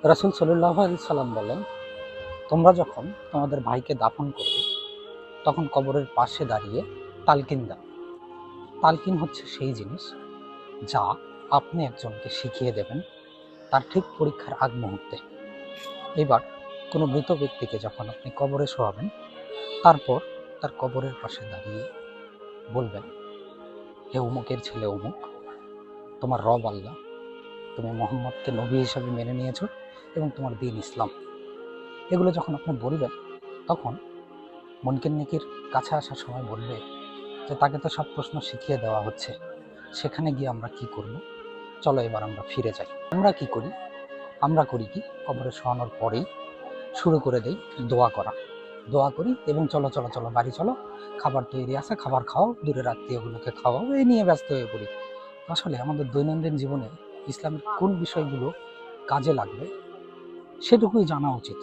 রাসূল সাল্লাল্লাহু আলাইহি সাল্লাম বলেন, তোমরা যখন তোমাদের ভাইকে দাফন করবে তখন কবরের পাশে দাঁড়িয়ে তালকিন দাও। তালকিন হচ্ছে সেই জিনিস যা আপনি একজনকে শিখিয়ে দেবেন তার ঠিক পরীক্ষার আগ মুহূর্তে। এবার কোনো মৃত ব্যক্তিকে যখন আপনি কবরে শোয়াবেন, তারপর তার কবরের পাশে দাঁড়িয়ে বলবেন, হে অমুকের ছেলে অমুক, তোমার রব আল্লাহ, তুমি মোহাম্মদকে নবী হিসাবে মেনে নিয়েছো এবং তোমার দিন ইসলাম। এগুলো যখন আপনি বলবেন, তখন মুনকির নেকির কাছে আসার সময় বলবে যে তাকে তো সব প্রশ্ন শিখিয়ে দেওয়া হচ্ছে, সেখানে গিয়ে আমরা কি করব? চলো এবার আমরা ফিরে যাই। আমরা কি করি? আমরা করি কি, কবরে শোয়ানোর পরেই শুরু করে দেই দোয়া করা। দোয়া করি এবং চলো চলো চলো বাড়ি চলো, খাবার তৈরি আছে, খাবার খাওয়াও, দূরের আত্মীয়গুলোকে খাওয়াও, এই নিয়ে ব্যস্ত হয়ে পড়ি। আসলে আমাদের দৈনন্দিন জীবনে ইসলামের কোন বিষয়গুলো কাজে লাগবে সেটুকুই জানা উচিত।